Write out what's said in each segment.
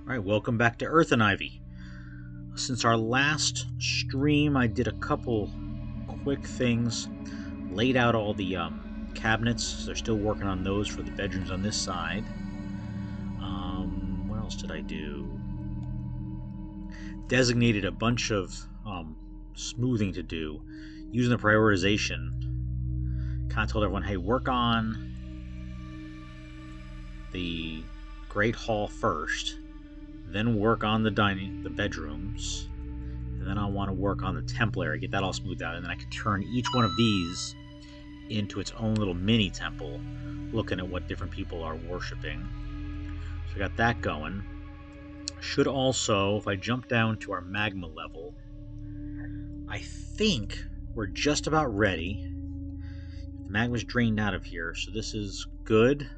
Alright, welcome back to Earthenivy. Since our last stream, I did a couple quick things. Laid out all the cabinets, so they're still working on those for the bedrooms on this side. What else did I do? Designated a bunch of smoothing to do. Using the prioritization, kind of told everyone, hey, work on the Great Hall first, then work on the bedrooms, and then I want to work on the temple area, get that all smoothed out, and then I can turn each one of these into its own little mini temple, looking at what different people are worshipping. So I got that going. Should also, if I jump down to our magma level, I think we're just about ready. The magma's drained out of here, so this is good.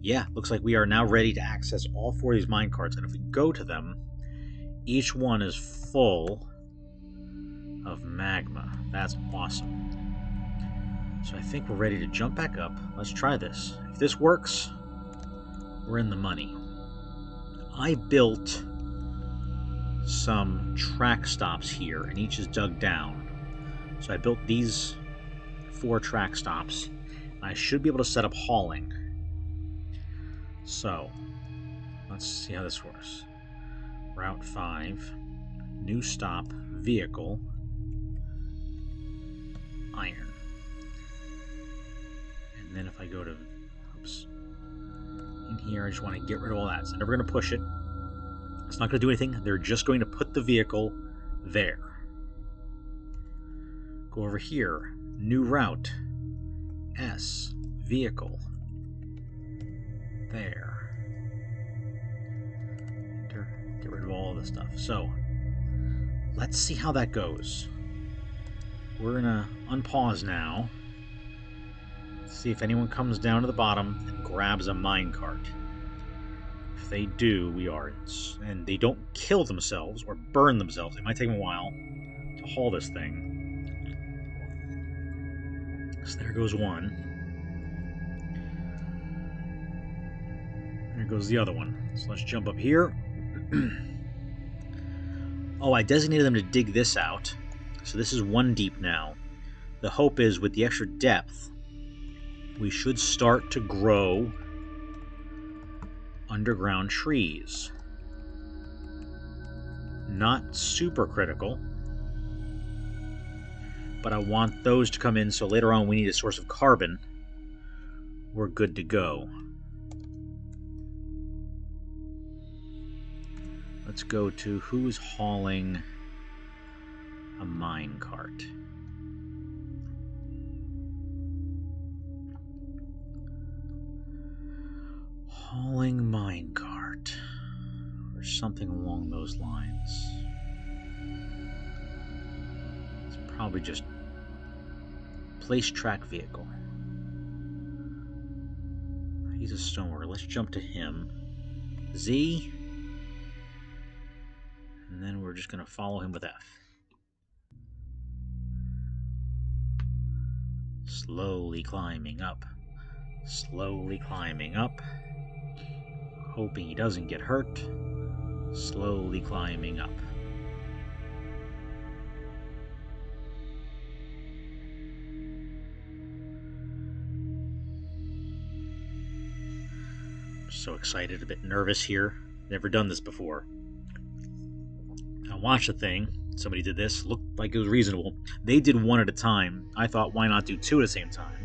Yeah, looks like we are now ready to access all four of these minecarts, and if we go to them, each one is full of magma. That's awesome. So I think we're ready to jump back up. Let's try this. If this works, we're in the money. I built some track stops here, and each is dug down. So I built these 4 track stops. I should be able to set up hauling. So, let's see how this works. Route 5, new stop, vehicle, iron. And then if I go to, in here, I just want to get rid of all that. So I'm never going to push it. It's not going to do anything. They're just going to put the vehicle there. Go over here, new route, S, vehicle, there. Enter, get rid of all this stuff. So, let's see how that goes. We're gonna unpause now. See if anyone comes down to the bottom and grabs a minecart. If they do, we are in. And they don't kill themselves or burn themselves. It might take them a while to haul this thing. So there goes one. There goes the other one. So let's jump up here. Oh, I designated them to dig this out. So this is 1 deep now. The hope is with the extra depth, we should start to grow underground trees. Not super critical, but I want those to come in so later on we need a source of carbon. We're good to go. Let's go to who's hauling a minecart. Hauling minecart, or something along those lines. It's probably just place track vehicle. He's a stoneworker. Let's jump to him. Z. And then we're just going to follow him with F. Slowly climbing up. Slowly climbing up. Hoping he doesn't get hurt. Slowly climbing up. I'm so excited, a bit nervous here. Never done this before. I watched the thing. Somebody did this. Looked like it was reasonable. They did 1 at a time. I thought, why not do 2 at the same time?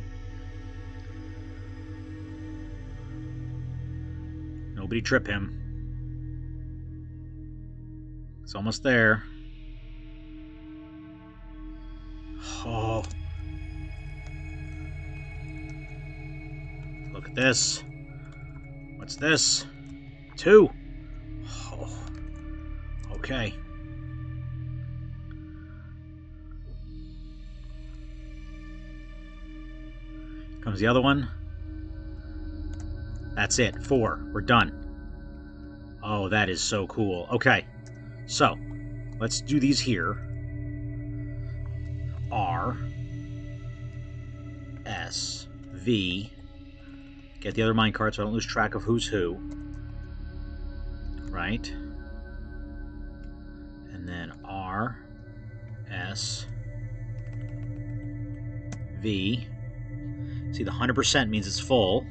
Nobody trip him. It's almost there. Oh. Look at this. What's this? 2. Oh. Okay. Comes the other one. That's it. 4. We're done. Oh, that is so cool. Okay. So, let's do these here. R. S. V. Get the other minecart so I don't lose track of who's who. Right? And then R, S, V. See, the 100% means it's full.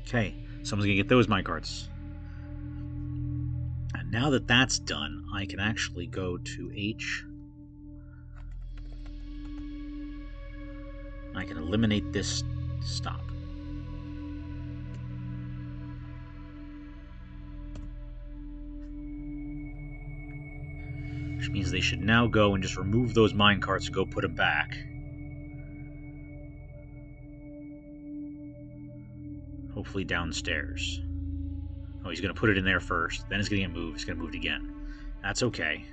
Okay, someone's gonna get those minecarts. And now that that's done, I can actually go to H. I can eliminate this stop. Which means they should now go and just remove those minecarts and go put them back. Hopefully downstairs. Oh, he's going to put it in there first. Then it's going to get moved. It's going to move it again. That's okay.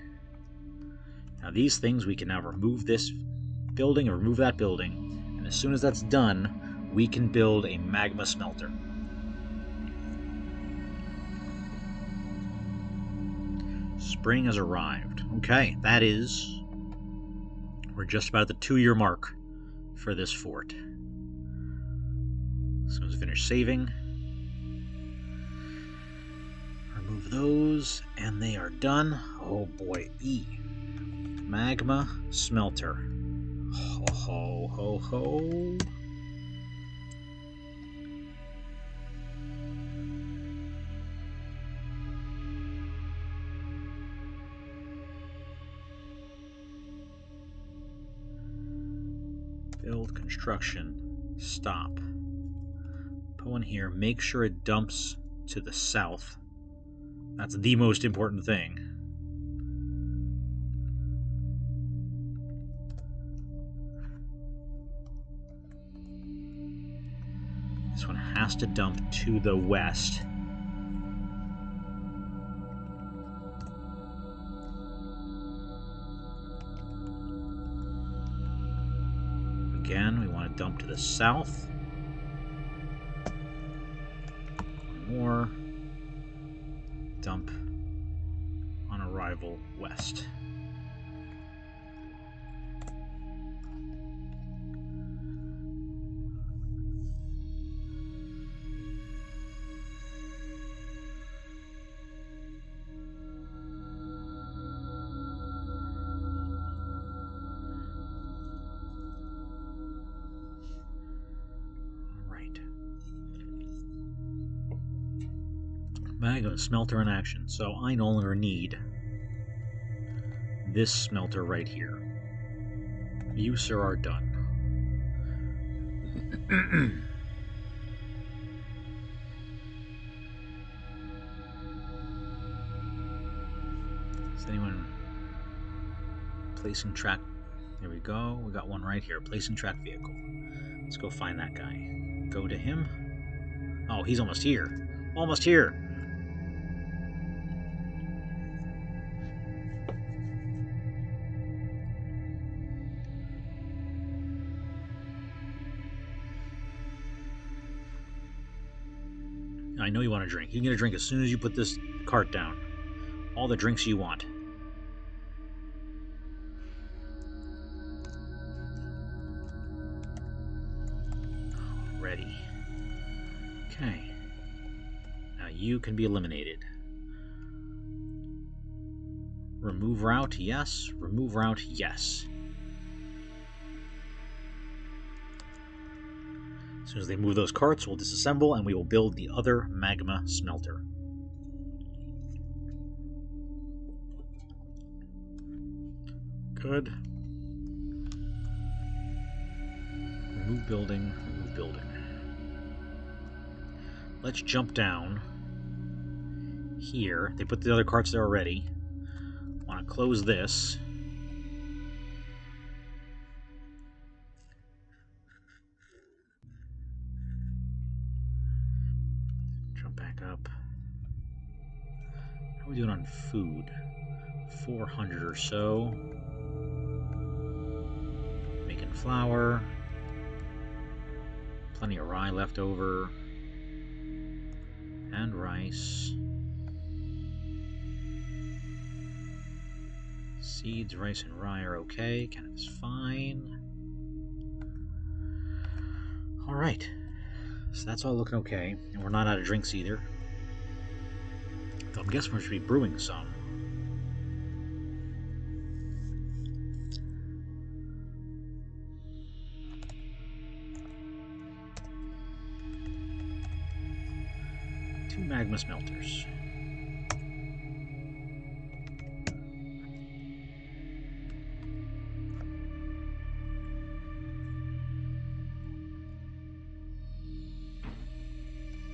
Now these things, we can now remove this building and remove that building. And as soon as that's done, we can build a magma smelter. Spring has arrived. Okay, that is... We're just about at the 2-year mark for this fort. So let's finish saving. Remove those, and they are done. Oh boy, E. Magma smelter. Ho ho ho ho. Build construction. Stop. Put one here. Make sure it dumps to the south. That's the most important thing. This one has to dump to the west. Again, we want to dump to the south. One more. Dump on arrival west. Magma smelter in action, so I no longer need this smelter right here. You, sir, are done. Is anyone placing track? There we go. We got one right here. Placing track vehicle. Let's go find that guy. Go to him. Oh, he's almost here. Almost here. I know you want a drink. You can get a drink as soon as you put this cart down. All the drinks you want. Ready. Okay. Now you can be eliminated. Remove route, yes. Remove route, yes. As soon as they move those carts, we'll disassemble and we will build the other magma smelter. Good. Remove building, remove building. Let's jump down here. They put the other carts there already. Want to close this. Back up. How are we doing on food? 400 or so. Making flour. Plenty of rye left over. And rice. Seeds, rice, and rye are okay. Kind of is fine. Alright. So that's all looking okay. And we're not out of drinks either. Though I'm guessing we should be brewing some. Two magma smelters.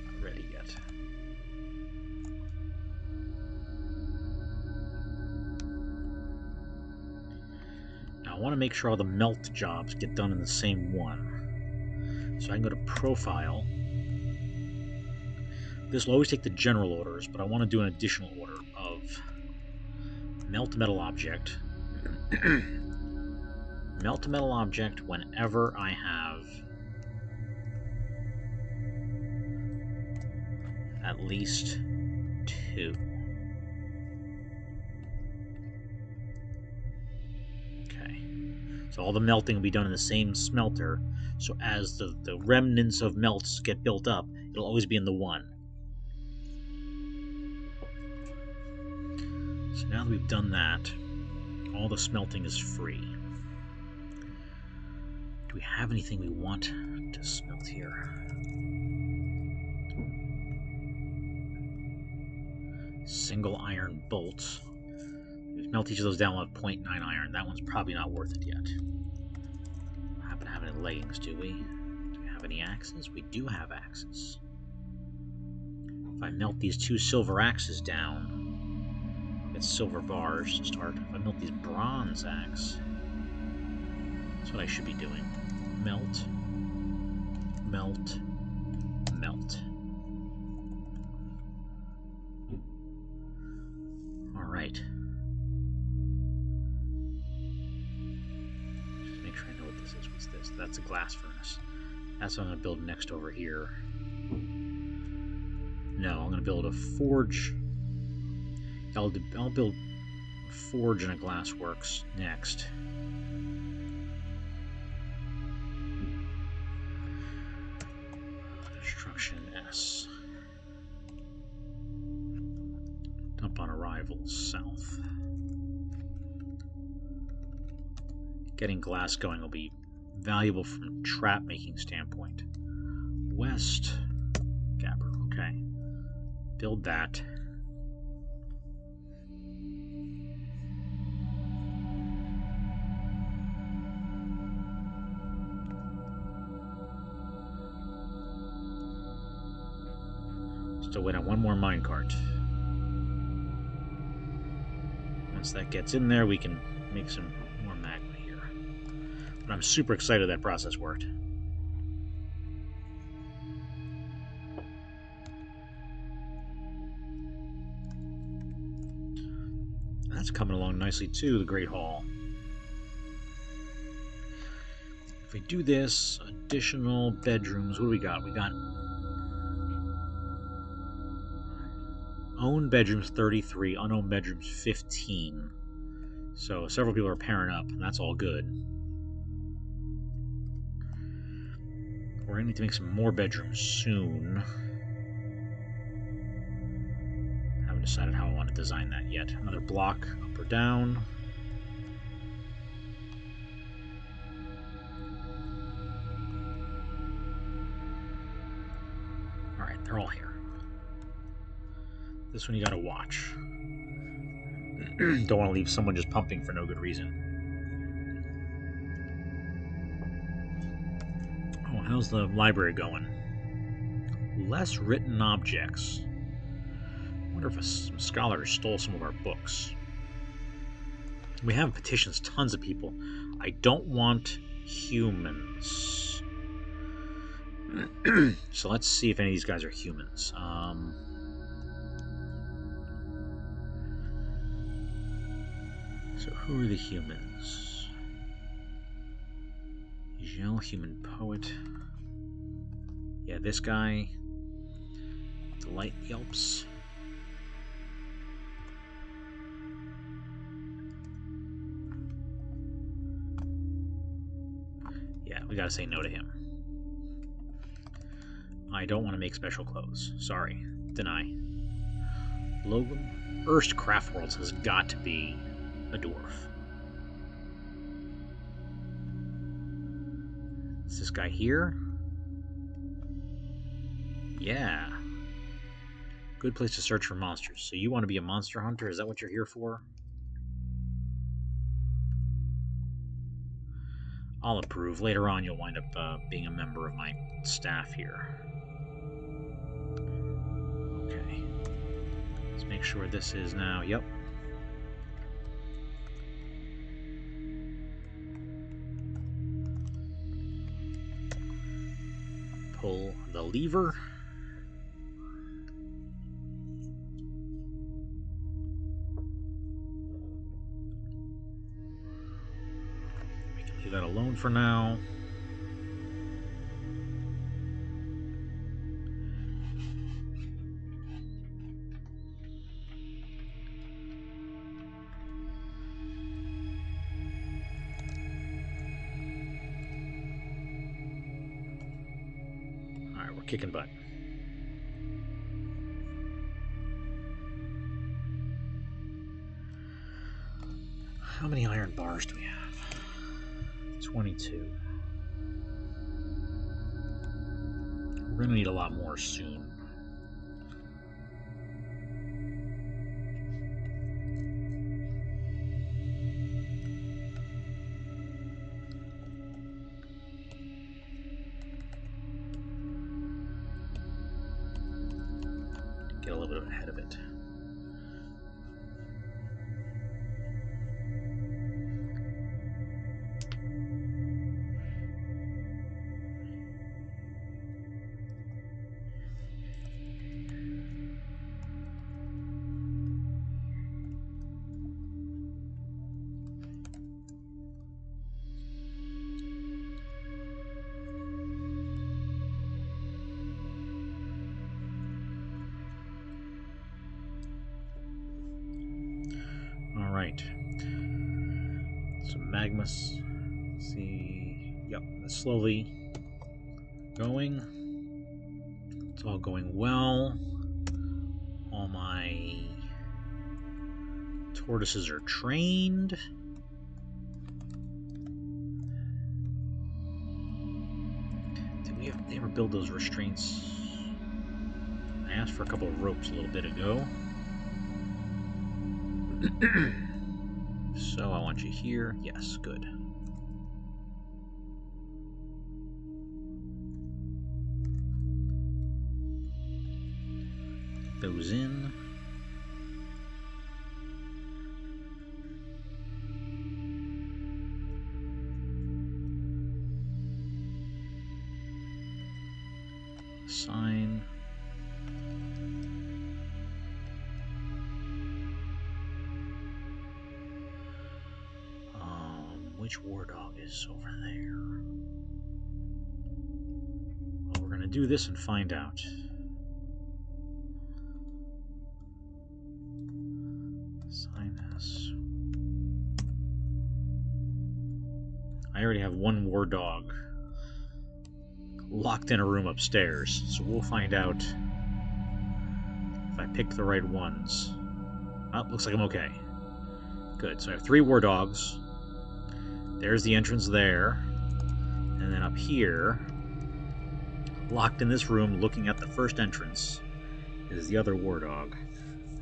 Not ready yet. Now I want to make sure all the melt jobs get done in the same one. So I can go to Profile. This will always take the general orders, but I want to do an additional order of melt metal object. Melt metal object whenever I have at least 2. Okay. So all the melting will be done in the same smelter, so as the remnants of melts get built up, it'll always be in the one. So now that we've done that, all the smelting is free. Do we have anything we want to smelt here? Single iron bolts. If we melt each of those down, we'll have 0.9 iron. That one's probably not worth it yet. We happen to have any leggings, do we? Do we have any axes? We do have axes. If I melt these 2 silver axes down, get silver bars to start. If I melt these bronze axe, that's what I should be doing. Melt, melt, melt. Alright. Just make sure I know what this is. What's this? That's a glass furnace. That's what I'm going to build next over here. No, I'm going to build a forge. I'll build a forge and a glassworks next. Construction S. Dump on arrivals south. Getting glass going will be valuable from a trap making standpoint. West. Gabber. Okay. Build that. Still wait on one more minecart. Once that gets in there, we can make some more magma here. But I'm super excited that process worked. That's coming along nicely too, the Great Hall. If we do this, additional bedrooms, what do we got? We got owned bedrooms 33, unowned bedrooms 15. So several people are pairing up, and that's all good. We're going to need to make some more bedrooms soon. Haven't decided how I want to design that yet. Another block up or down. Alright, they're all here. This one you gotta watch. Don't want to leave someone just pumping for no good reason. Oh, how's the library going? Less written objects. I wonder if a scholar stole some of our books. We have petitions, tons of people. I don't want humans. So let's see if any of these guys are humans. So who are the humans? Gel, human poet. Yeah, this guy. Delight Yelps. Yeah, we gotta say no to him. I don't want to make special clothes. Sorry. Deny. Logan. Erst Craft Worlds has got to be a dwarf. Is this guy here? Yeah. Good place to search for monsters. So you want to be a monster hunter? Is that what you're here for? I'll approve. Later on, you'll wind up being a member of my staff here. Okay. Let's make sure this is now... Yep. Pull the lever. We can leave that alone for now. Alright, we're kicking butt. How many iron bars do we have? 22. We're going to need a lot more soon. Get a little bit ahead of it. Alright. So magma. See. Yep, it's slowly going. It's all going well. All my tortoises are trained. Did we ever build those restraints? I asked for a couple of ropes a little bit ago. So I want you here. Yes, good. Get those in. Sign. Which war dog is over there? Well, we're gonna do this and find out. Sign this. I already have one war dog locked in a room upstairs, so we'll find out if I pick the right ones. Oh, looks like I'm okay. Good, so I have 3 war dogs. There's the entrance there. And then up here, locked in this room, looking at the first entrance, is the other war dog.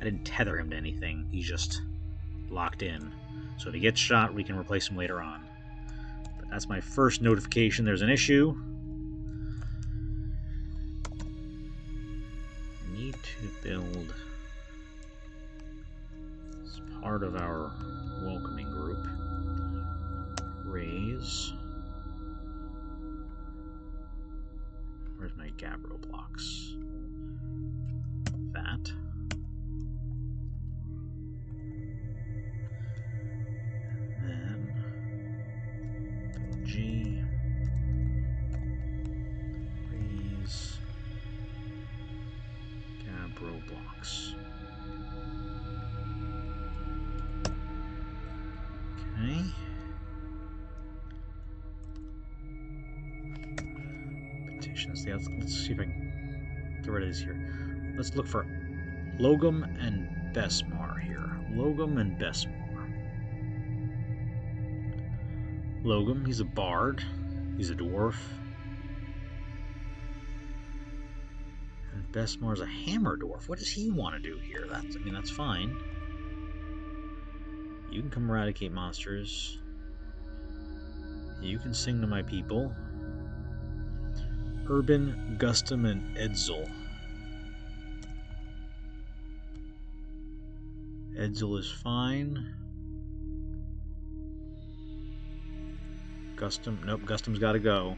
I didn't tether him to anything. He's just locked in. So if he gets shot, we can replace him later on. But that's my first notification there's an issue. I need to build, as part of our welcoming group, raise. Where's my gabbro blocks? That. Then build G. Raise. Gabbro blocks. Okay. Let's see if I can Get rid of these here. Let's look for Logum and Besmar here. Logum and Besmar. Logum, he's a bard. He's a dwarf. And Besmar's a hammer dwarf. What does he want to do here? That's fine. You can come eradicate monsters. You can sing to my people. Urban, Gustum, and Edsel. Edsel is fine. Gustum, nope, Gustum's got to go.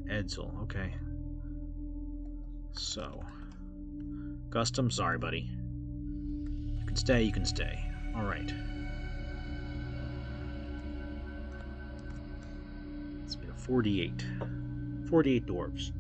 Edsel, okay. So, Gustum, sorry, buddy. You can stay, you can stay. Alright. Let's make a 48. 48 dwarves.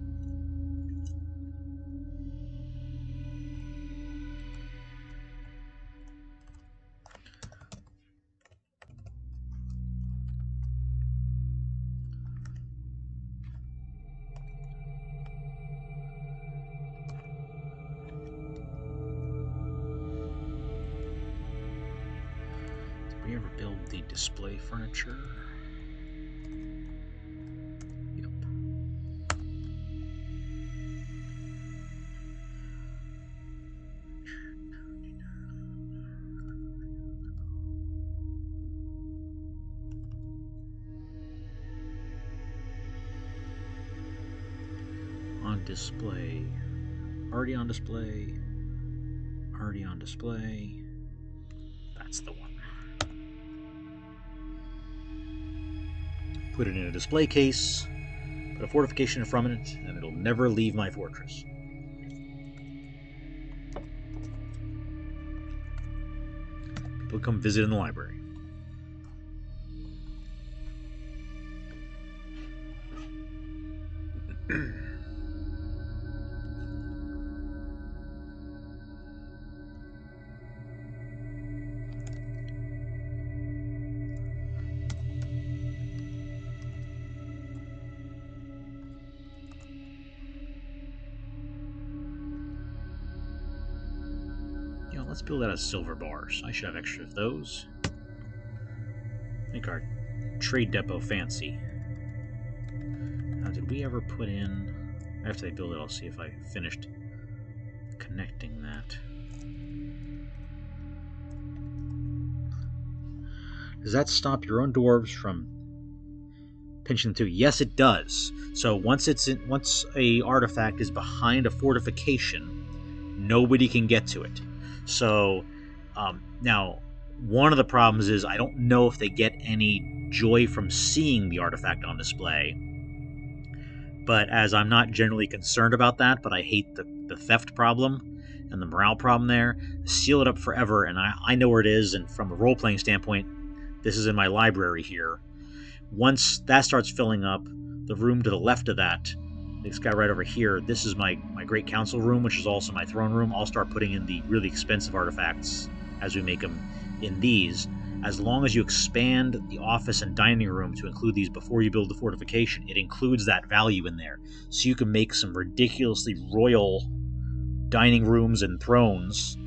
Did we ever build the display furniture? Yep. On display. Already on display. Already on display. That's the one. Put it in a display case, put a fortification from it, and it'll never leave my fortress. People come visit in the library. Let's build out of silver bars. I should have extra of those. Make our trade depot fancy. Now, did we ever put in... After they build it, I'll see if I finished connecting that. Does that stop your own dwarves from pinching them too? Yes, it does. So once a artifact is behind a fortification, nobody can get to it. So now, one of the problems is I don't know if they get any joy from seeing the artifact on display. But as I'm not generally concerned about that, but I hate the theft problem and the morale problem there, seal it up forever, and I know where it is, and from a role-playing standpoint, this is in my library here. Once that starts filling up, the room to the left of that, this guy right over here, this is my Great Council room, which is also my throne room. I'll start putting in the really expensive artifacts as we make them in these. As long as you expand the office and dining room to include these before you build the fortification, it includes that value in there. So you can make some ridiculously royal dining rooms and thrones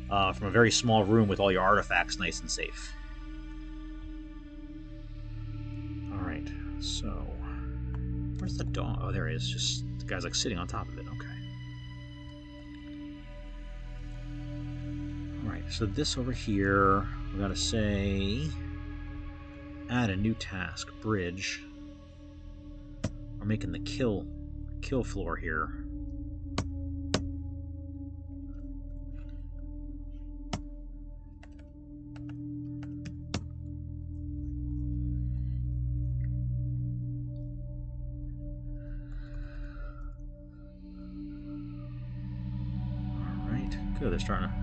from a very small room with all your artifacts nice and safe. Alright, so... where's the dog? Oh, there he is. Just the guy's like sitting on top of it. Okay. Alright, so this over here, we gotta say, add a new task, bridge. We're making the kill floor here. Alright, good. They're starting to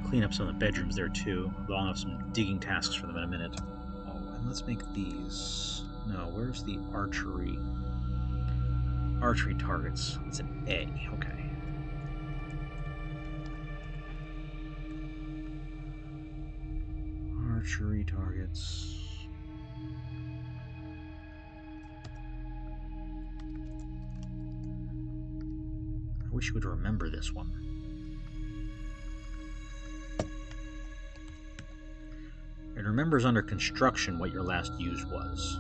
clean up some of the bedrooms there too. I'll have some digging tasks for them in a minute. Oh, and let's make these. No, where's the archery? Archery targets. It's an A. Okay. Archery targets. wish you would remember this one. It remembers under construction what your last use was.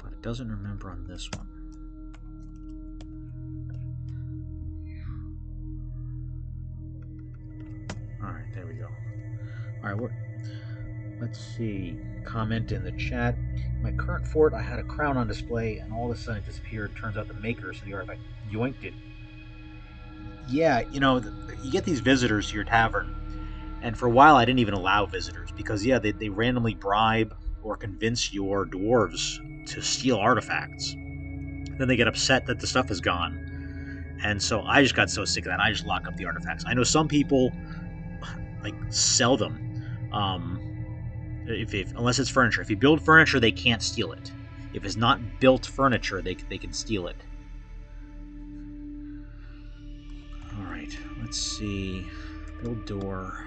But it doesn't remember on this one. Alright, there we go. Alright, let's see. Comment in the chat. My current fort, I had a crown on display, and all of a sudden it disappeared. Turns out the makers of the artifact yoinked it. Yeah, you know, you get these visitors to your tavern, and for a while I didn't even allow visitors, because, yeah, they randomly bribe or convince your dwarves to steal artifacts. Then they get upset that the stuff is gone. And so I just got so sick of that, I just lock up the artifacts. I know some people, like, sell them. Unless it's furniture. If you build furniture, they can't steal it. If it's not built furniture, they can steal it. Alright, let's see. Build door.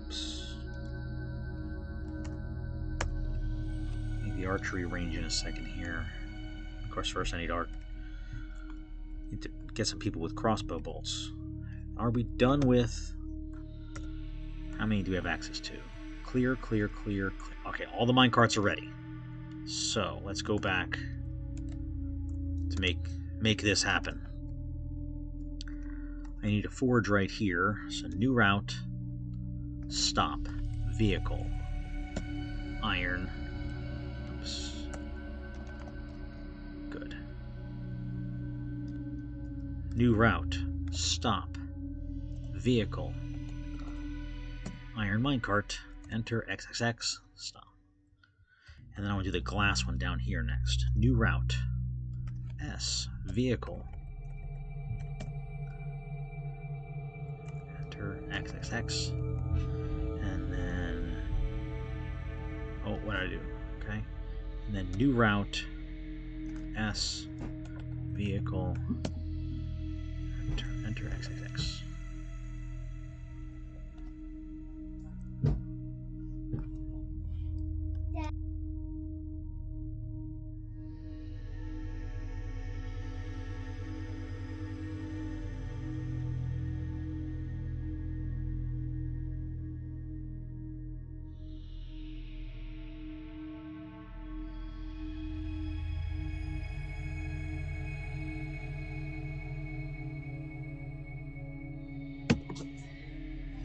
Oops. Need the archery range in a second here. Of course, first I need to get some people with crossbow bolts. Are we done with... How many do we have access to? Clear, clear, clear, clear. Okay, all the minecarts are ready. So, let's go back to make this happen. I need a forge right here. So, new route, stop, vehicle, iron. Oops. Good. New route, stop, vehicle, iron minecart, enter XXX, stop. And then I want to do the glass one down here next. New route, S, vehicle, enter XXX, and then, oh, what did I do? Okay. And then new route, S, vehicle, enter XXX.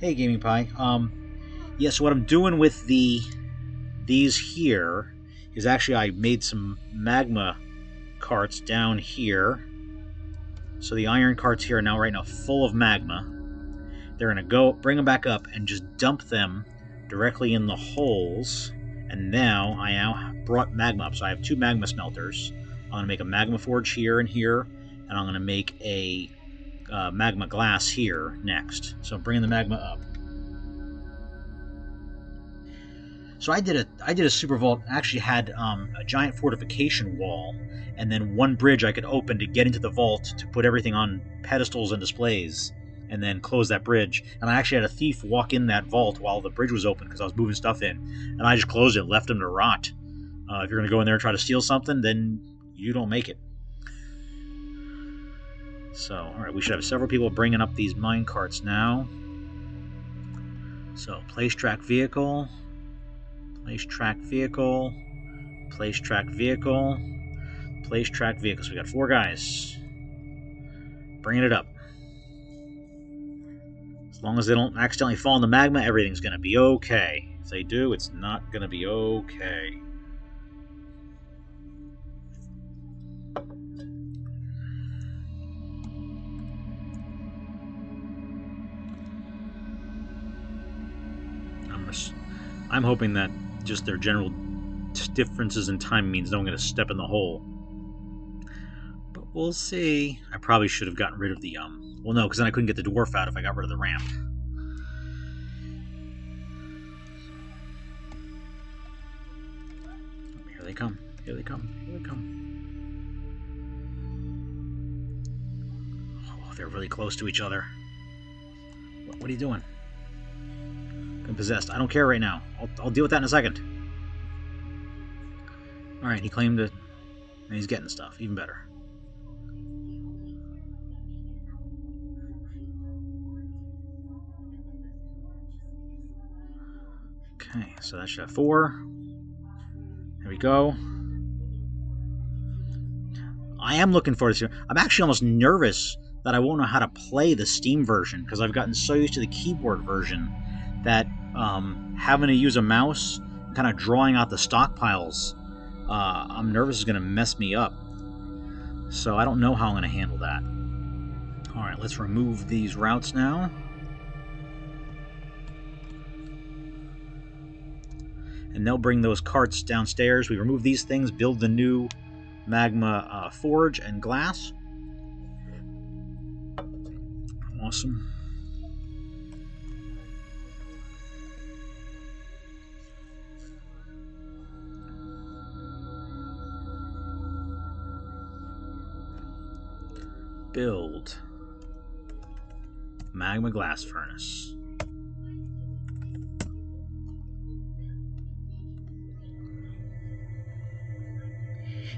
Hey, Gaming Pi. Yeah, so what I'm doing with these here is actually I made some magma carts down here. So the iron carts here are now right now full of magma. They're going to go bring them back up and just dump them directly in the holes. And now I brought magma up. So I have 2 magma smelters. I'm going to make a magma forge here and here. And I'm going to make a magma glass here next. So I'm bringing the magma up. So I did a super vault. Actually had a giant fortification wall, and then one bridge I could open to get into the vault to put everything on pedestals and displays, and then close that bridge. And I actually had a thief walk in that vault while the bridge was open because I was moving stuff in, and I just closed it, left him to rot. If you're going to go in there and try to steal something, then you don't make it. So, alright, we should have several people bringing up these mine carts now. So, place track vehicle, place track vehicle, place track vehicle, place track vehicle. So we got 4 guys bringing it up. As long as they don't accidentally fall in the magma, everything's going to be okay. If they do, it's not going to be okay. I'm hoping that just their general differences in time means no one going to step in the hole. But we'll see. I probably should have gotten rid of the, well, no, because then I couldn't get the dwarf out if I got rid of the ramp. Here they come. Here they come. Here they come. Oh, they're really close to each other. What are you doing? I'm possessed. I don't care right now. I'll deal with that in a second. Alright, he claimed it, and he's getting stuff. Even better. Okay, so that should have 4. There we go. I am looking forward to this. I'm actually almost nervous that I won't know how to play the Steam version, because I've gotten so used to the keyboard version that having to use a mouse, kind of drawing out the stockpiles, I'm nervous is going to mess me up. So I don't know how I'm going to handle that. Alright, let's remove these routes now. And they'll bring those carts downstairs. We remove these things, build the new magma forge and glass. Awesome. Build magma glass furnace.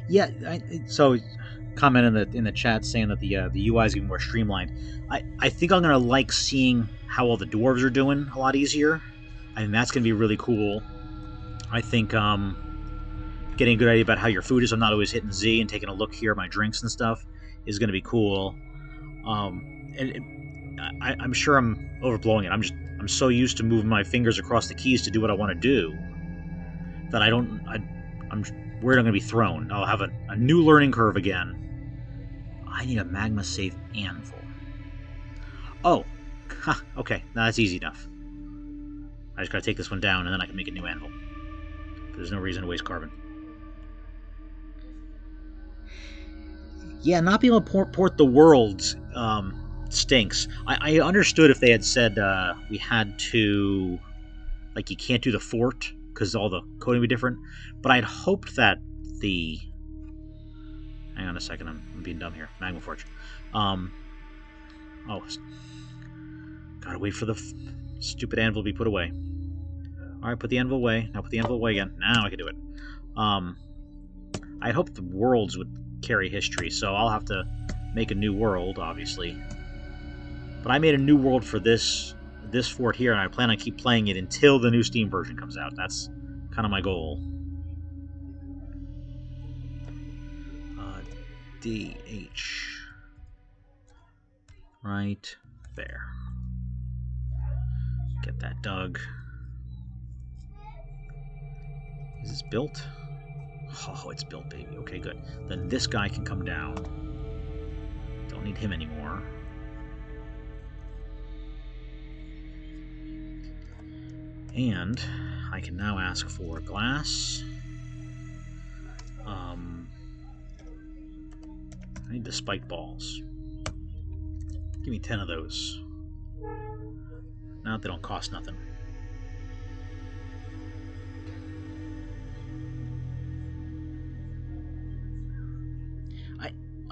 Yeah, so comment in the chat saying that the UI is getting more streamlined. I think I'm gonna like seeing how all the dwarves are doing a lot easier. I think that's gonna be really cool. I think getting a good idea about how your food is. I'm not always hitting Z and taking a look here at my drinks and stuff is gonna be cool. I'm sure I'm overblowing it. I'm so used to moving my fingers across the keys to do what I want to do that I'm worried I'm going to be thrown. I'll have a new learning curve again. I need a magma safe anvil. Oh, okay. Now that's easy enough. I just got to take this one down and then I can make a new anvil. There's no reason to waste carbon. Yeah, not being able to port the worlds stinks. I understood if they had said we had to, like, you can't do the fort because all the coding would be different, but I'd hoped that the... Hang on a second, I'm being dumb here. Magma Forge. Oh, gotta wait for the stupid anvil to be put away. Alright, put the anvil away. Now put the anvil away again. Now I can do it. I hope the worlds would carry history, so I'll have to make a new world, obviously. But I made a new world for this fort here, and I plan on keep playing it until the new Steam version comes out. That's kind of my goal. DH. Right there. Get that dug. Is this built? Oh, it's built, baby. Okay, good. Then this guy can come down. Don't need him anymore. And I can now ask for glass. I need the spike balls. Give me 10 of those. Now they don't cost nothing.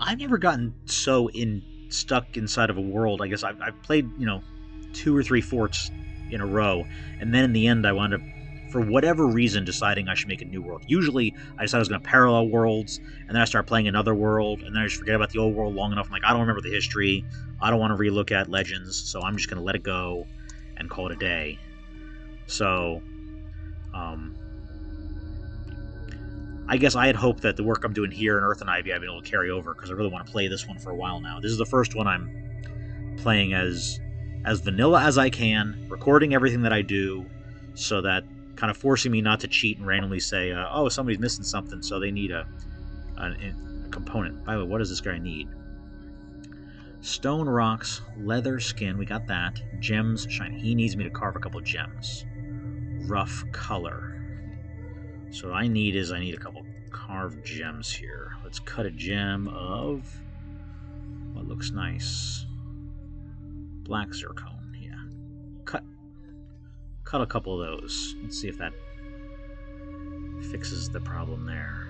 I've never gotten so stuck inside of a world. I guess I've played, 2 or 3 forts in a row, and then in the end I wound up, for whatever reason, deciding I should make a new world. Usually I decided I was going to parallel worlds, and then I start playing another world, and then I just forget about the old world long enough. I'm like, I don't remember the history, I don't want to relook at Legends, so I'm just going to let it go and call it a day. So I guess I had hoped that the work I'm doing here in Earthenivy I'd be able to carry over, because I really want to play this one for a while now. This is the first one I'm playing as vanilla as I can, recording everything that I do, so that kind of forcing me not to cheat and randomly say, oh, somebody's missing something, so they need a component. By the way, what does this guy need? Stone, rocks, leather, skin, we got that. Gems, shine. He needs me to carve a couple gems. Rough color. So what I need a couple carved gems here. Let's cut a gem of what looks nice. Black zircon, yeah. Cut a couple of those. Let's see if that fixes the problem there.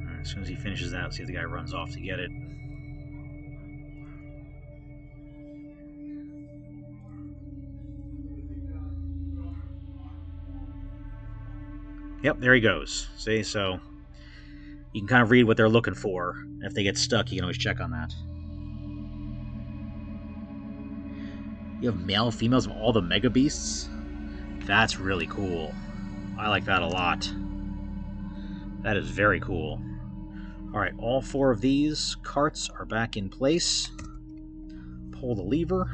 Alright, as soon as he finishes that, let's see if the guy runs off to get it. Yep, there he goes. See, so you can kind of read what they're looking for. If they get stuck, you can always check on that. You have male, females of all the mega beasts? That's really cool. I like that a lot. That is very cool. Alright, all 4 of these carts are back in place. Pull the lever.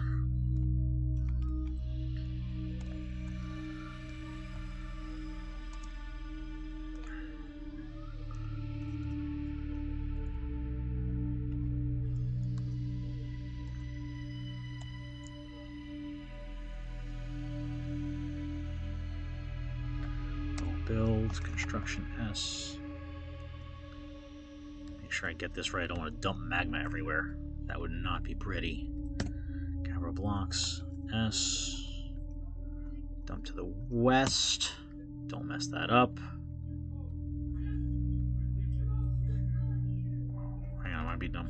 Build, construction S. Make sure I get this right. I don't want to dump magma everywhere. That would not be pretty. Capital blocks S. Dump to the west. Don't mess that up. Hang on, I might be dumb.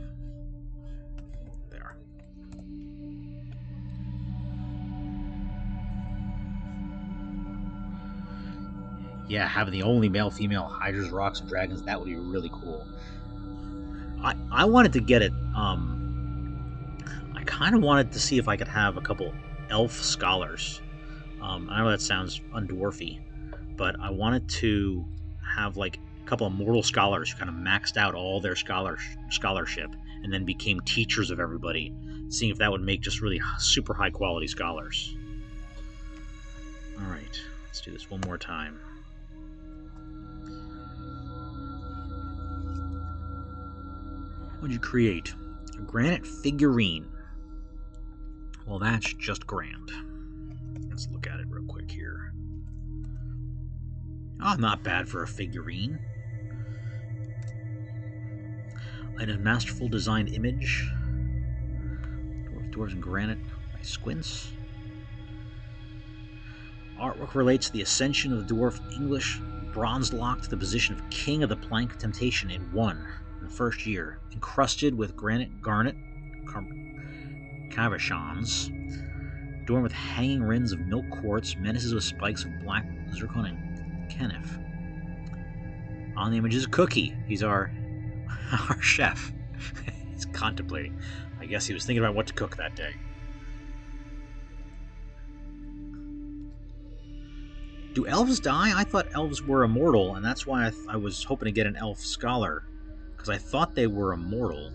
There. Yeah, having the only male-female hydras, rocks, and dragons, that would be really cool. I wanted to get it, I kind of wanted to see if I could have a couple elf scholars. I know that sounds undwarfy, but I wanted to have like a couple of mortal scholars who kind of maxed out all their scholarship and then became teachers of everybody, seeing if that would make just really super high quality scholars. Alright, let's do this one more time. What'd you create? A granite figurine. Well, that's just grand. Let's look at it real quick here. Oh, not bad for a figurine. And a masterful designed image. Dwarves in granite by Squints. Artwork relates to the ascension of the dwarf English bronze lock to the position of king of the plank temptation in the first year, encrusted with granite garnet cabochons, adorned with hanging rings of milk quartz, menaces with spikes of black zircon and kenneth. On the image is a Cookie. He's our chef. He's contemplating. I guess he was thinking about what to cook that day. Do elves die? I thought elves were immortal, and that's why I was hoping to get an elf scholar, because I thought they were immortal.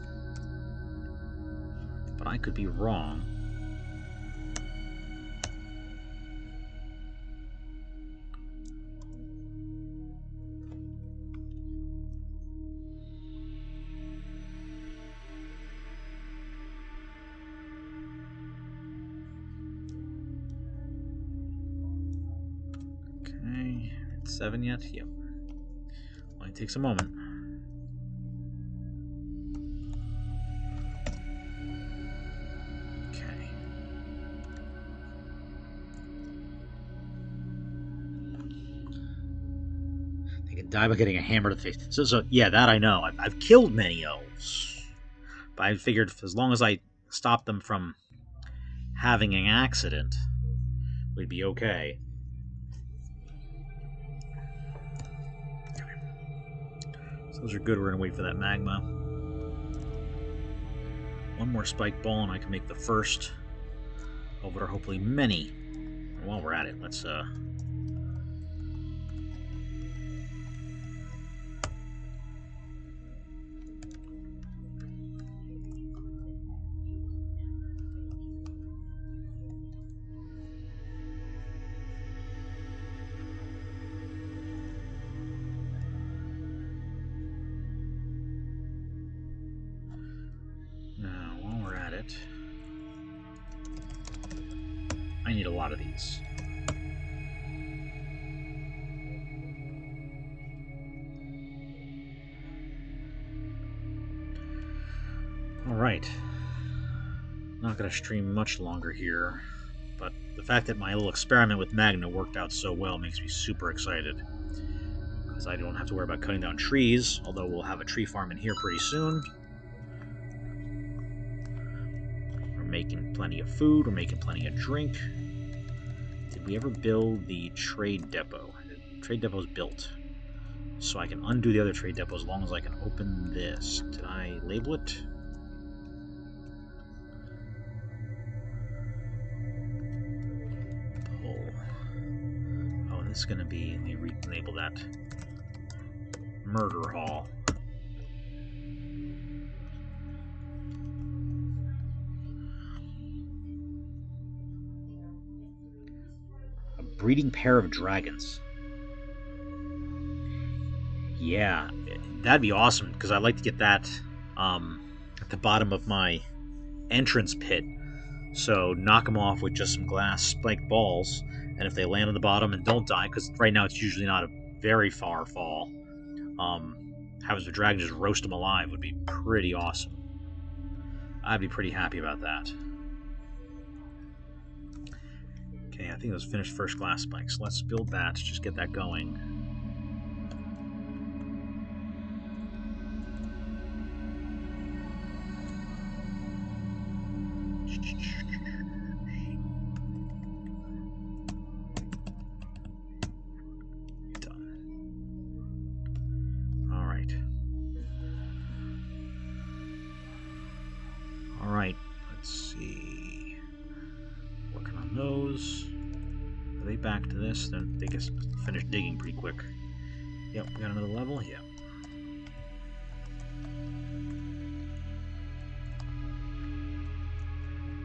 But I could be wrong. Okay, it's 7 yet? Yep. Only takes a moment. Die by getting a hammer to the face. So yeah, that I know. I've killed many elves, but I figured as long as I stopped them from having an accident, we'd be okay. So those are good. We're gonna wait for that magma. One more spike ball, and I can make the first of what are hopefully many. And while we're at it, let's I need a lot of these. Alright. Not going to stream much longer here, but the fact that my little experiment with Magna worked out so well makes me super excited. Because I don't have to worry about cutting down trees, although we'll have a tree farm in here pretty soon. We're making plenty of food, we're making plenty of drink. Did we ever build the trade depot? Trade depot's built. So I can undo the other trade depot as long as I can open this. Did I label it? Pull. Oh, this is going to be, let me relabel that. Murder Hall. A breeding pair of dragons. Yeah, that'd be awesome, because I'd like to get that at the bottom of my entrance pit. So knock them off with just some glass spiked balls, and if they land on the bottom and don't die, because right now it's usually not a very far fall, having the dragon just roast them alive would be pretty awesome. I'd be pretty happy about that. Okay, I think those finished first glass spikes. Let's build that, just get that going. Alright, let's see. Working on those. Are they back to this? Then they just finished digging pretty quick. Yep, we got another level? Yep.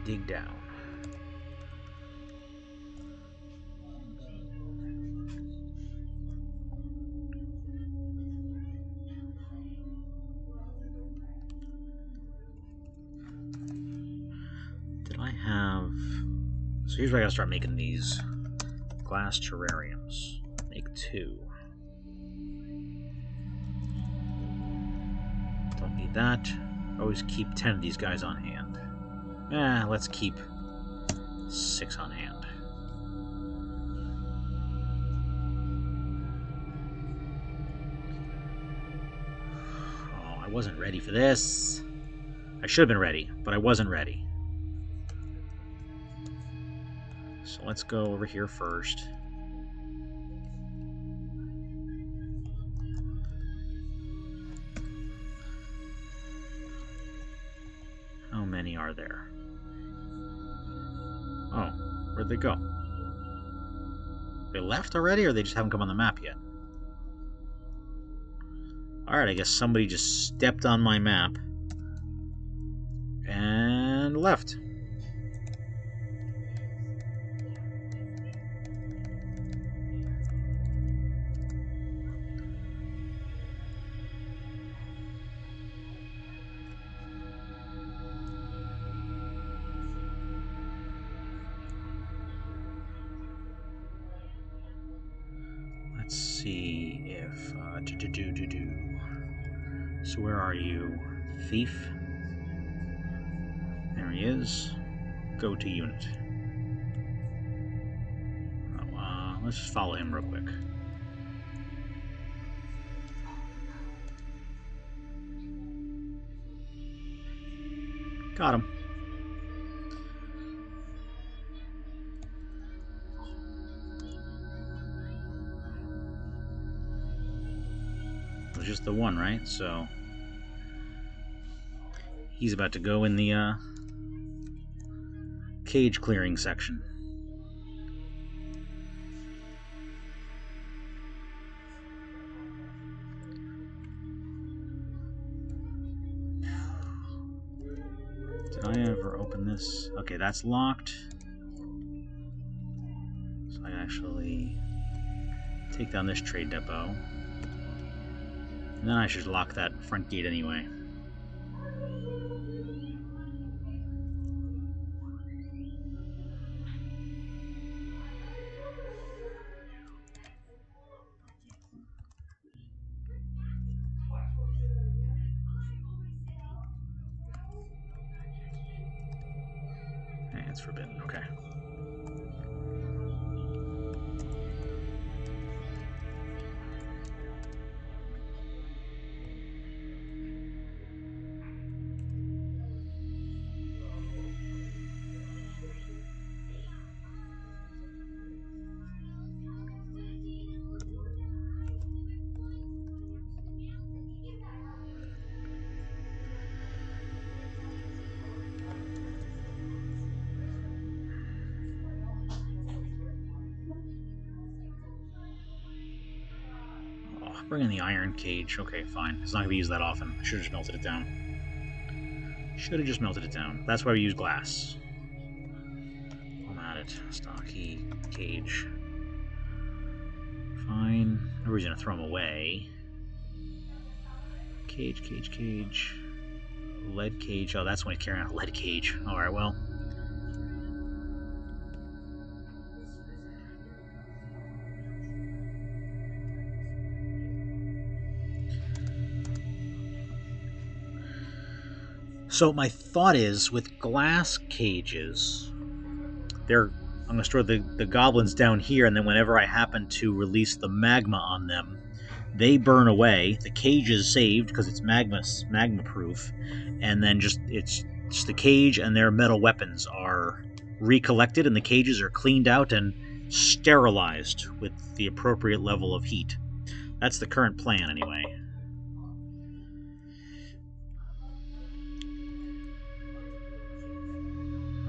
Dig down. Did I have... So here's where I gotta start making these glass terrariums. Make 2. Don't need that. Always keep 10 of these guys on hand. Let's keep 6 on hand. Oh, I wasn't ready for this. I should have been ready, but I wasn't ready. So let's go over here first. How many are there? Oh, where'd they go? They left already, or they just haven't come on the map yet? Alright, I guess somebody just stepped on my map and left. Let's see if... So where are you? Thief? There he is. Go to unit. Oh, let's just follow him real quick. Got him. It was just the one, right? So he's about to go in the cage clearing section. Did I ever open this? Okay, that's locked. So I actually take down this trade depot. And then I should lock that front gate anyway. Hey, it's forbidden, okay. Bring in the iron cage. Okay, fine. It's not going to be used that often. I should have just melted it down. Should have just melted it down. That's why we use glass. I'm at it. Stocky cage. Fine. No reason to throw them away. Cage, cage, cage. Lead cage. Oh, that's when he's carrying out a lead cage. Alright, well. So my thought is, with glass cages, I'm going to store the goblins down here, and then whenever I happen to release the magma on them, they burn away. The cage is saved because it's magma proof, and then it's the cage and their metal weapons are recollected, and the cages are cleaned out and sterilized with the appropriate level of heat. That's the current plan, anyway.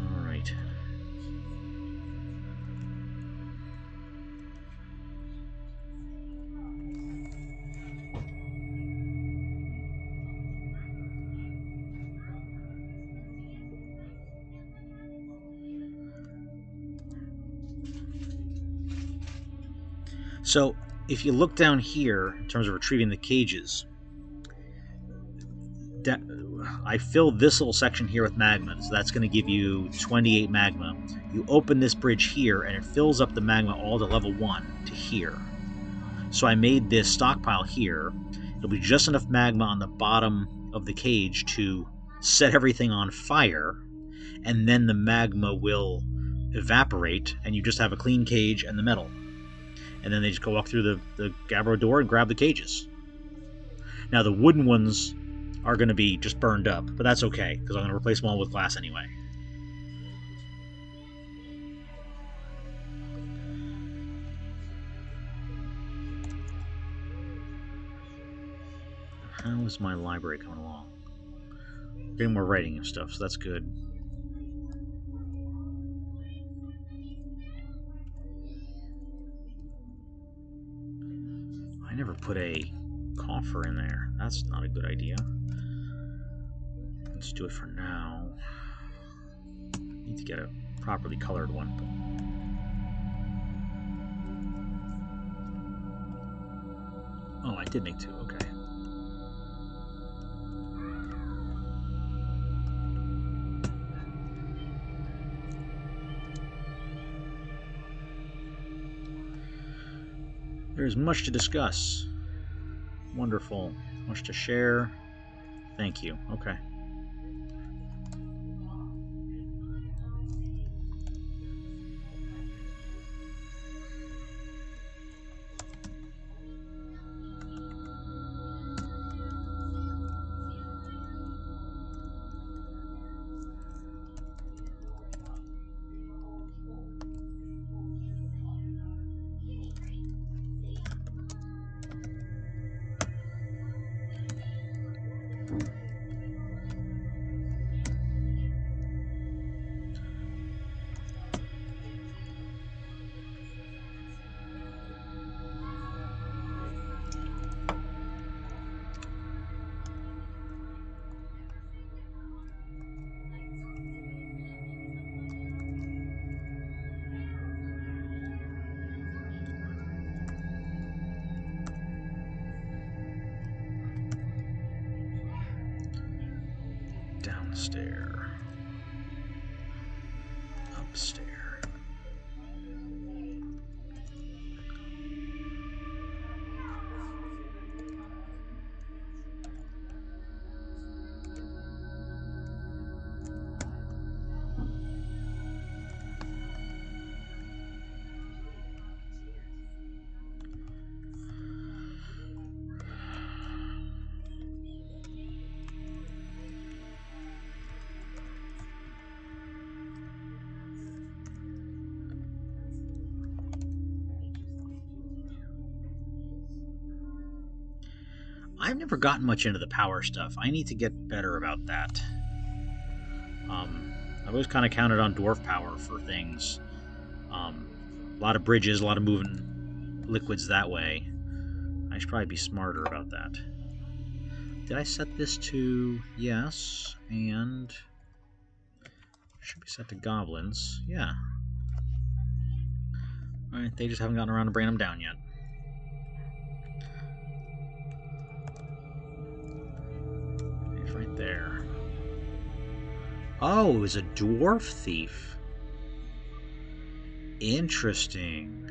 All right. So, if you look down here, in terms of retrieving the cages, I filled this little section here with magma, so that's going to give you 28 magma. You open this bridge here, and it fills up the magma all to level 1 to here. So I made this stockpile here. It'll be just enough magma on the bottom of the cage to set everything on fire, and then the magma will evaporate, and you just have a clean cage and the metal. And then they just go walk through the Gabbro door and grab the cages. Now the wooden ones are going to be just burned up, but that's okay, because I'm going to replace them all with glass anyway. How is my library coming along? Getting more writing and stuff, so that's good. I never put a coffer in there. That's not a good idea. Let's do it for now. Need to get a properly colored one. But... oh, I did make 2. Okay. There's much to discuss. Wonderful. Much to share. Thank you. Okay. Downstairs. Upstairs. I've never gotten much into the power stuff. I need to get better about that. I've always kind of counted on dwarf power for things. A lot of bridges, a lot of moving liquids that way. I should probably be smarter about that. Did I set this to yes, and should be set to goblins? Yeah. Alright, they just haven't gotten around to bringing them down yet. He's right there. Oh, it was a dwarf thief. Interesting.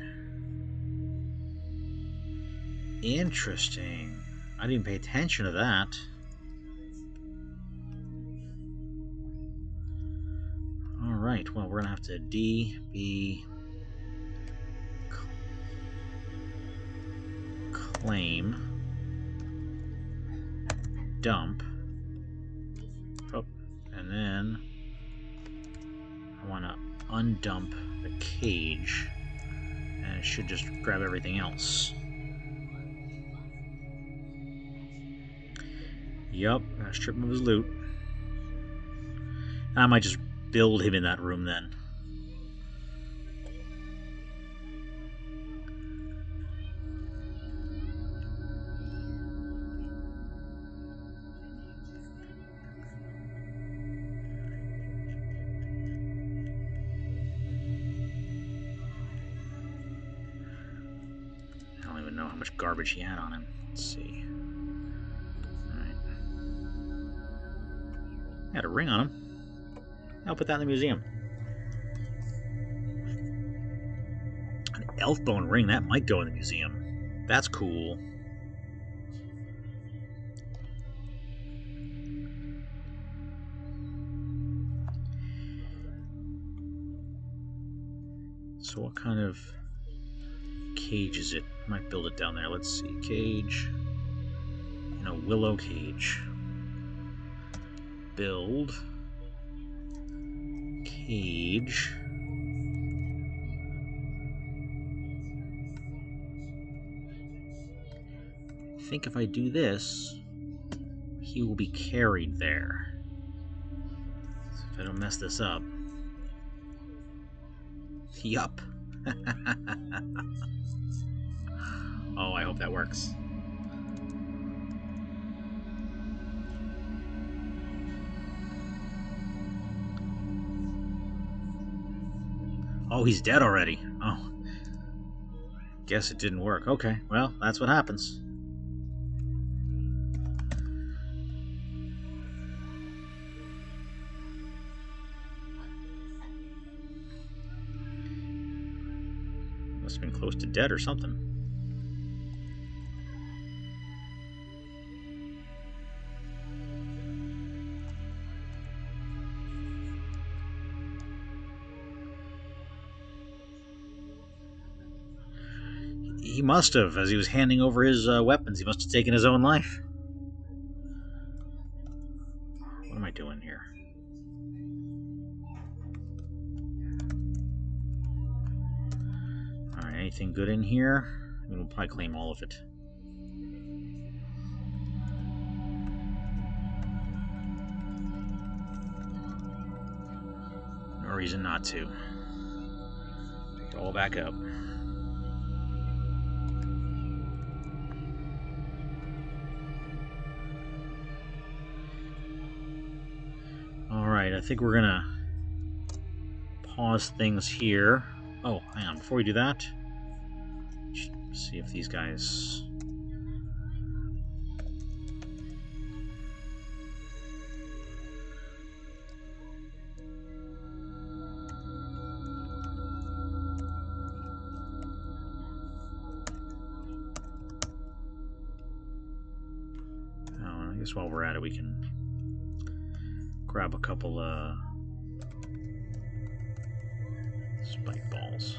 Interesting. I didn't pay attention to that. Alright, well, we're gonna have to claim, dump. Oh, and then I want to undump the cage, and it should just grab everything else. Yup, gotta strip him of his loot. I might just build him in that room then. I don't even know how much garbage he had on him. Let's see. Alright. Had a ring on him. I'll put that in the museum. An elf bone ring, that might go in the museum. That's cool. So what kind of cage is it? Might build it down there. Let's see. Cage. In a willow cage. Build. Cage. I think if I do this, he will be carried there. So if I don't mess this up. Yup. Oh, I hope that works. Oh, he's dead already. Oh. Guess it didn't work. Okay, well, that's what happens. Must have been close to dead or something. He must have, as he was handing over his weapons, he must have taken his own life. What am I doing here? Alright, anything good in here? We'll probably claim all of it. No reason not to. Pick it all back up. Alright, I think we're gonna pause things here. Oh, hang on, before we do that, see if these guys... Oh, I guess while we're at it, we can grab a couple spike balls.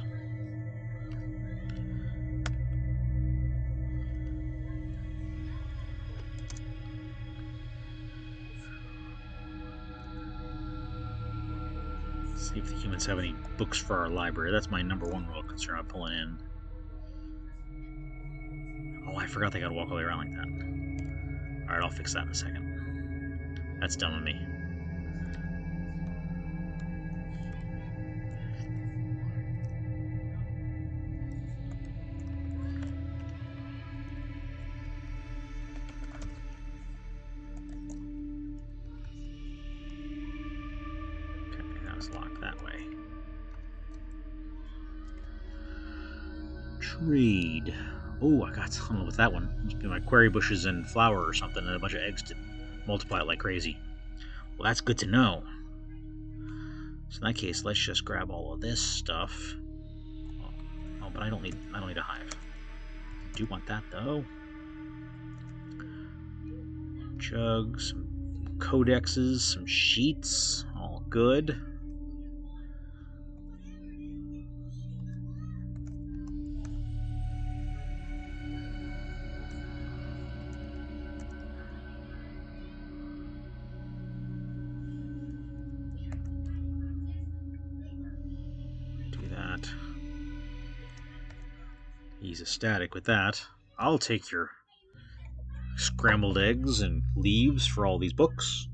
See if the humans have any books for our library. That's my number one real concern. I'm pulling in. Oh, I forgot they gotta walk all the way around like that. Alright, I'll fix that in a second. That's dumb of me. Trade. Oh, I got something with that one. Must be my query bushes and flour or something, and a bunch of eggs to multiply it like crazy. Well, that's good to know. So in that case, let's just grab all of this stuff. Oh, but I don't need a hive. I do want that though. Jugs, some codexes, some sheets, all good. Do that. He's ecstatic with that. I'll take your scrambled eggs and leaves for all these books.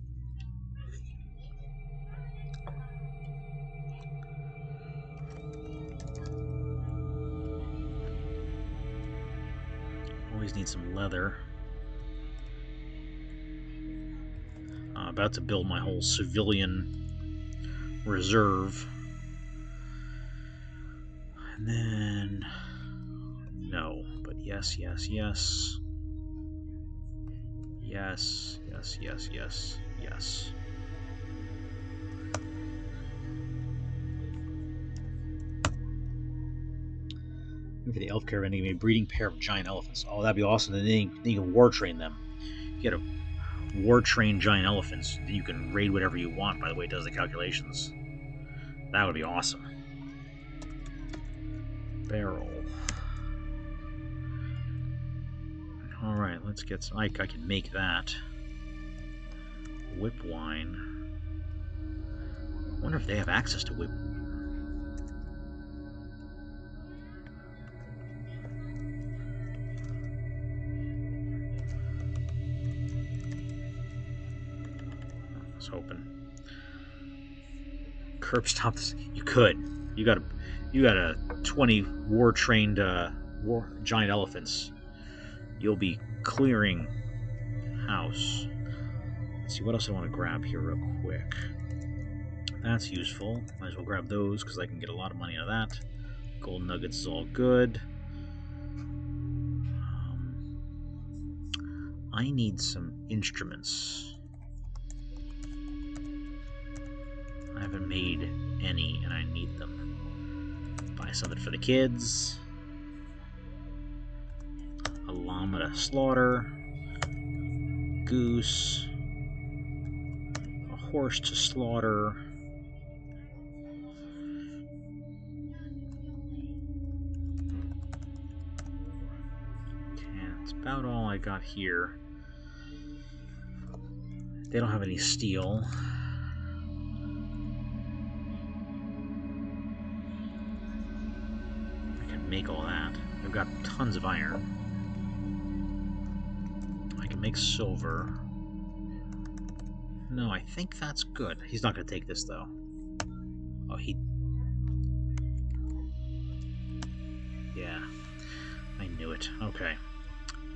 Always need some leather. I'm about to build my whole civilian reserve. And then... no, but yes, yes, yes. Yes, yes, yes, yes, yes. For the elf caravan, you get a breeding pair of giant elephants. Oh, that'd be awesome. And then you can war train them. You get a war train giant elephants. Then you can raid whatever you want. By the way, it does the calculations. That would be awesome. Barrel. All right, let's get some. I can make that. Whip wine. I wonder if they have access to whip. I was hoping. Curb stop this. You could. You got a 20 war trained giant elephants. You'll be clearing house. Let's see what else I want to grab here real quick. That's useful. Might as well grab those because I can get a lot of money out of that. Gold nuggets is all good. I need some instruments. I haven't made any and I need them. Buy something for the kids. A llama to slaughter. Goose. A horse to slaughter. Okay, that's about all I got here. They don't have any steel. I can make all that. I've got tons of iron. I can make silver. No, I think that's good. He's not going to take this, though. Oh, he... yeah. I knew it. Okay.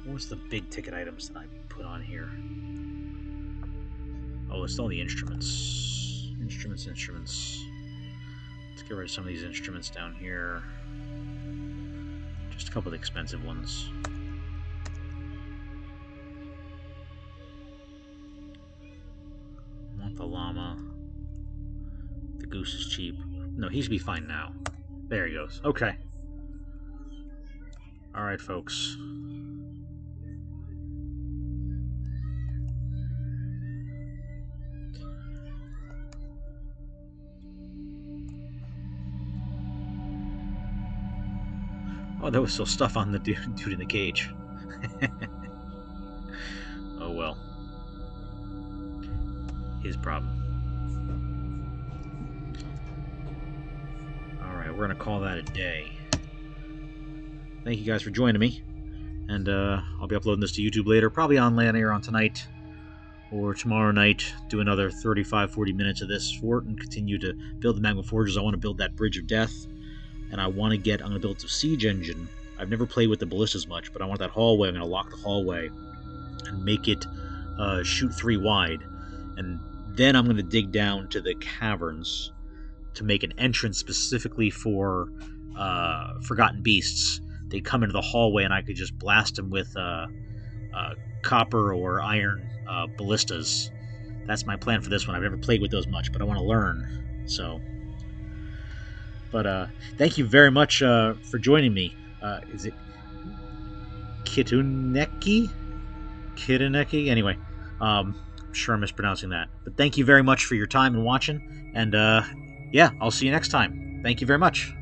What was the big ticket items that I put on here? Oh, it's all the instruments. Instruments. Let's get rid of some of these instruments down here. Just a couple of the expensive ones. I want the llama. The goose is cheap. No, he should be fine now. There he goes. Okay. Alright, folks. Oh, there was still stuff on the dude in the cage. Oh well. His problem. Alright, we're going to call that a day. Thank you guys for joining me. And I'll be uploading this to YouTube later. Probably on later on tonight. Or tomorrow night. Do another 35-40 minutes of this fort and continue to build the magma forges. I want to build that bridge of death. And I'm going to build a siege engine. I've never played with the ballistas much, but I want that hallway. I'm going to lock the hallway and make it shoot 3 wide. And then I'm going to dig down to the caverns to make an entrance specifically for forgotten beasts they come into the hallway and I could just blast them with copper or iron ballistas. That's my plan for this one. I've never played with those much, but I want to learn. So, but thank you very much for joining me. Is it Kituneki? Kituneki? Anyway, I'm sure I'm mispronouncing that. But thank you very much for your time and watching. And yeah, I'll see you next time. Thank you very much.